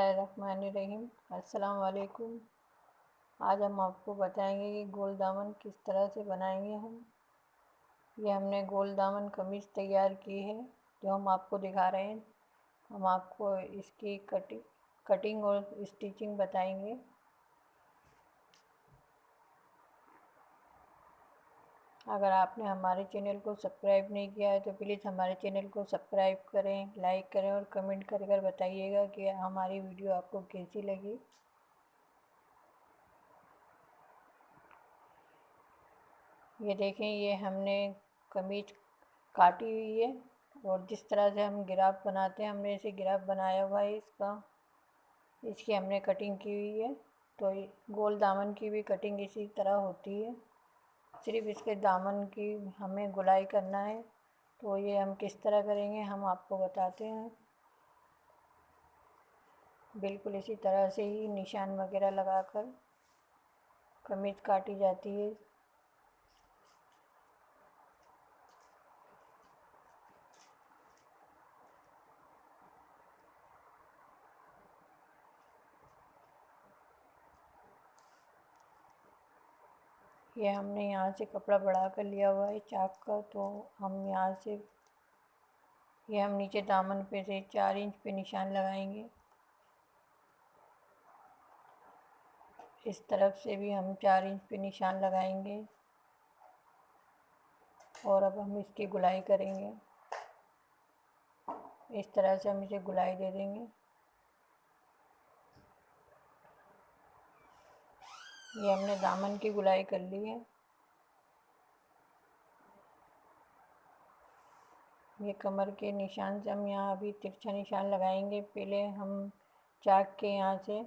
बिस्मिल्लाहिर्रहमानिर्रहीम। अस्सलाम वालेकुम। आज हम आपको बताएंगे कि गोल दामन किस तरह से बनाएंगे हम। ये हमने गोल दामन कमीज़ तैयार की है जो हम आपको दिखा रहे हैं। हम आपको इसकी कटिंग और स्टिचिंग बताएंगे। अगर आपने हमारे चैनल को सब्सक्राइब नहीं किया है तो प्लीज़ हमारे चैनल को सब्सक्राइब करें, लाइक करें और कमेंट कर बताइएगा कि हमारी वीडियो आपको कैसी लगी। ये देखें, ये हमने कमीज काटी हुई है और जिस तरह से हम गिराफ बनाते हैं हमने इसे गिराफ बनाया हुआ है। इसकी हमने कटिंग की हुई है। तो गोल दामन की भी कटिंग इसी तरह होती है, सिर्फ इसके दामन की हमें गुलाई करना है। तो ये हम किस तरह करेंगे हम आपको बताते हैं। बिल्कुल इसी तरह से ही निशान वगैरह लगाकर कमीज काटी जाती है। ये हमने यहाँ से कपड़ा बढ़ा कर लिया हुआ है चाक का, तो हम यहाँ से ये हम नीचे दामन पे से 4 इंच पे निशान लगाएंगे। इस तरफ से भी हम 4 इंच पे निशान लगाएंगे और अब हम इसकी गुलाई करेंगे। इस तरह से हम इसे गुलाई दे देंगे। ये हमने दामन की गुलाई कर ली है। ये कमर के निशान से हम यहाँ अभी तिरछा निशान लगाएंगे। पहले हम चाक के यहाँ से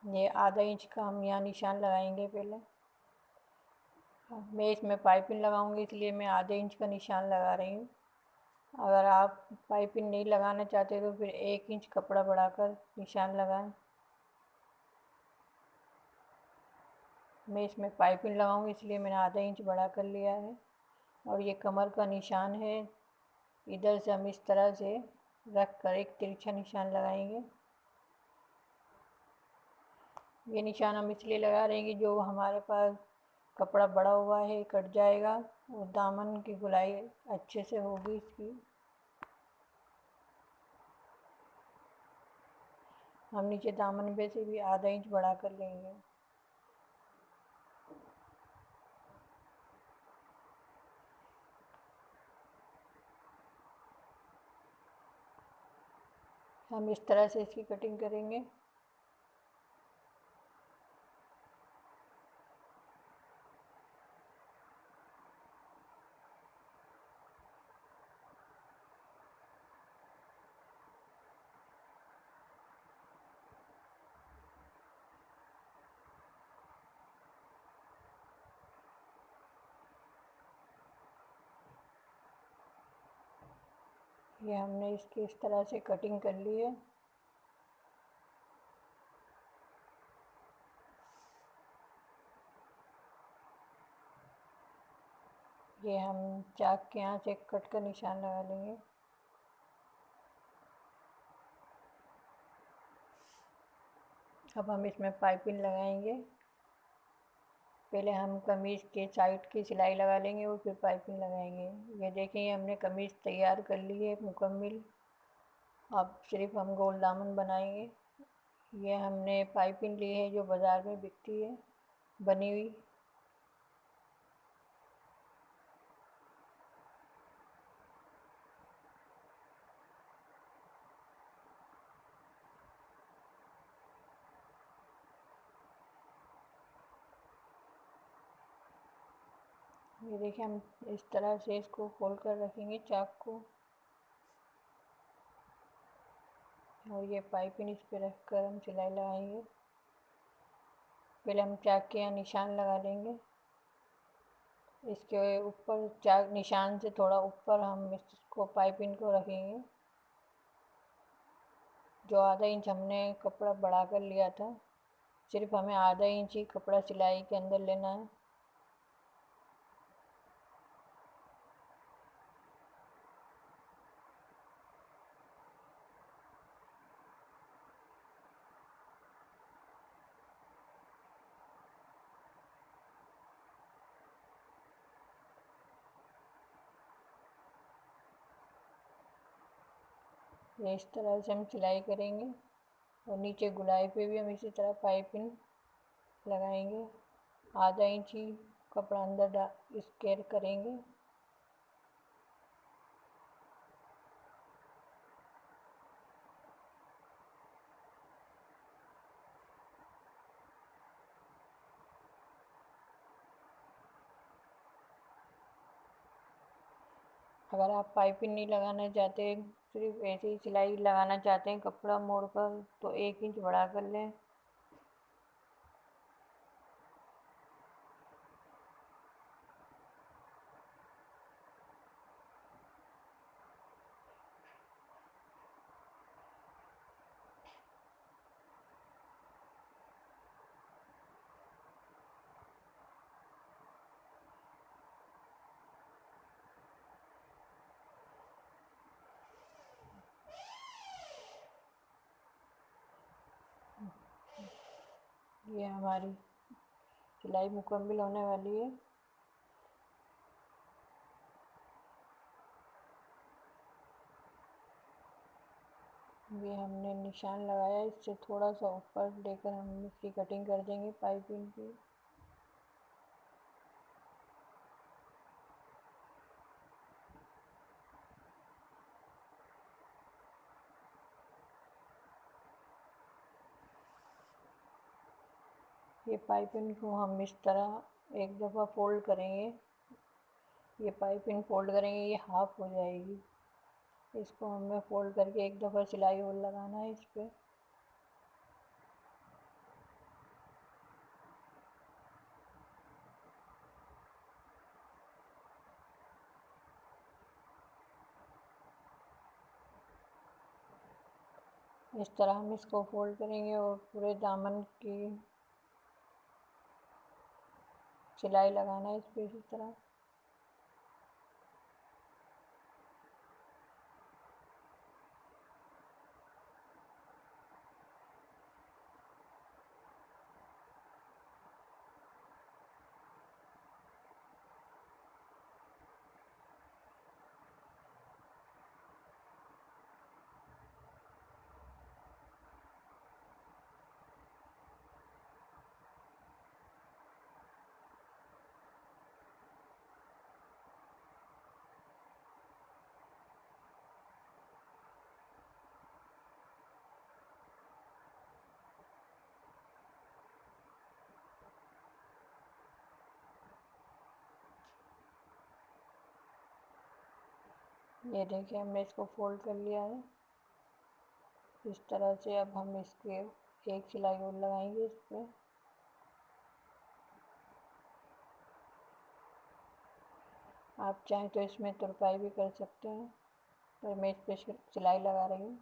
ये आधा इंच का हम यहाँ निशान लगाएंगे। पहले मैं इसमें पाइपिंग लगाऊंगी इसलिए मैं आधे इंच का निशान लगा रही हूँ। अगर आप पाइपिंग नहीं लगाना चाहते तो फिर 1 इंच कपड़ा बढ़ाकर निशान लगाएं। मैं इसमें पाइपिंग लगाऊंगी इसलिए मैंने आधा इंच बढ़ा कर लिया है। और ये कमर का निशान है, इधर से हम इस तरह से रख कर एक तिरछा निशान लगाएंगे। ये निशान हम इसलिए लगा रहे हैं कि जो हमारे पास कपड़ा बड़ा हुआ है कट जाएगा और दामन की गुलाई अच्छे से होगी इसकी। हम नीचे दामन पे से भी आधा इंच बढ़ा कर लेंगे। हम इस तरह से इसकी कटिंग करेंगे। ये हमने इसकी इस तरह से कटिंग कर ली है। ये हम चाक के यहाँ से कट का निशान लगा लेंगे। अब हम इसमें पाइपिंग लगाएंगे। पहले हम कमीज़ के साइड की सिलाई लगा लेंगे और फिर पाइपिंग लगाएंगे। ये देखिए हमने कमीज़ तैयार कर ली है मुकम्मल। अब सिर्फ हम गोल दामन बनाएंगे। ये हमने पाइपिंग ली है जो बाज़ार में बिकती है बनी हुई। ये देखिए हम इस तरह से इसको खोल कर रखेंगे चाक को और ये पाइपिंग इस पर रख कर हम सिलाई लगाएंगे। पहले हम चाक के यहाँ निशान लगा लेंगे। इसके ऊपर चाक निशान से थोड़ा ऊपर हम इसको पाइपिंग को रखेंगे। जो आधा इंच हमने कपड़ा बढ़ा कर लिया था, सिर्फ हमें आधा इंच ही कपड़ा सिलाई के अंदर लेना है। ये इस तरह से हम सिलाई करेंगे और नीचे गुलाई पे भी हम इसी तरह पाइपिंग लगाएंगे। आधा इंच ही कपड़ा अंदर स्केयर करेंगे। अगर आप पाइपिंग नहीं लगाना चाहते, सिर्फ ऐसे ही सिलाई लगाना चाहते हैं कपड़ा मोड़कर, तो 1 इंच बढ़ा कर लें। ये हमारी सिलाई मुकम्मल होने वाली है। ये हमने निशान लगाया, इससे थोड़ा सा ऊपर लेकर हम इसकी कटिंग कर देंगे पाइपिंग की। ये पाइपिंग को हम इस तरह एक दफ़ा फोल्ड करेंगे। ये पाइपिंग फोल्ड करेंगे, ये हाफ हो जाएगी। इसको हमें फोल्ड करके एक दफ़ा सिलाई और लगाना है इस पर। इस तरह हम इसको फोल्ड करेंगे और पूरे दामन की सिलाई लगाना है इस पर इसी तरह। ये देखिए हमने इसको फोल्ड कर लिया है इस तरह से। अब हम इसके एक सिलाई और लगाएंगे इस पर। आप चाहें तो इसमें तुरपाई भी कर सकते हैं, पर मैं इस पर सिलाई लगा रही हूँ।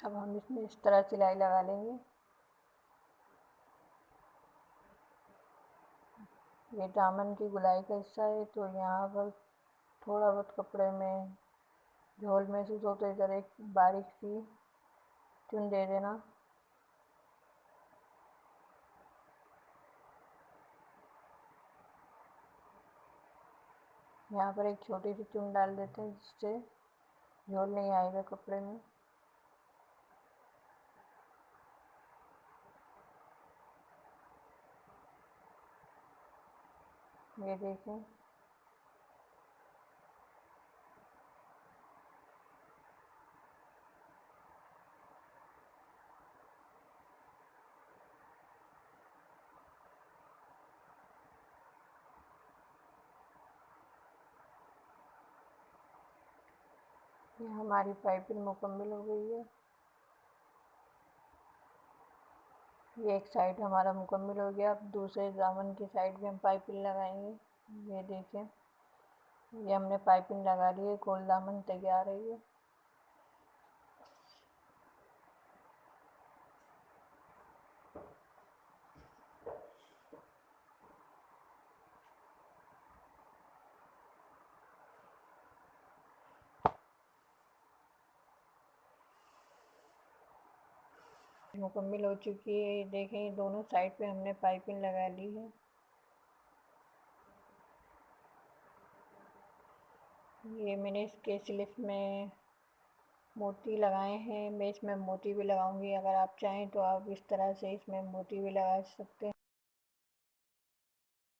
अब हम इसमें इस तरह सिलाई लगा लेंगे। ये दामन की गुलाई का हिस्सा है, तो यहाँ पर थोड़ा बहुत कपड़े में झोल महसूस हो तो इधर एक बारीक सी चुन दे देना। यहाँ पर एक छोटी सी चुन डाल देते हैं, जिससे झोल नहीं आएगा कपड़े में। ये देखें, ये हमारी पाइपिंग मुकम्मल हो गई है। ये एक साइड हमारा मुकम्मल हो गया। अब दूसरे दामन की साइड भी हम पाइपिंग लगाएंगे। ये देखें, ये हमने पाइपिंग लगा ली है, गोल दामन तैयार है ये। मुकम्मल हो चुकी है। ये देखें दोनों साइड पे हमने पाइपिंग लगा ली है। ये मैंने इसके स्लिप में मोती लगाए हैं। मैं इसमें मोती भी लगाऊंगी। अगर आप चाहें तो आप इस तरह से इसमें मोती भी लगा सकते हैं।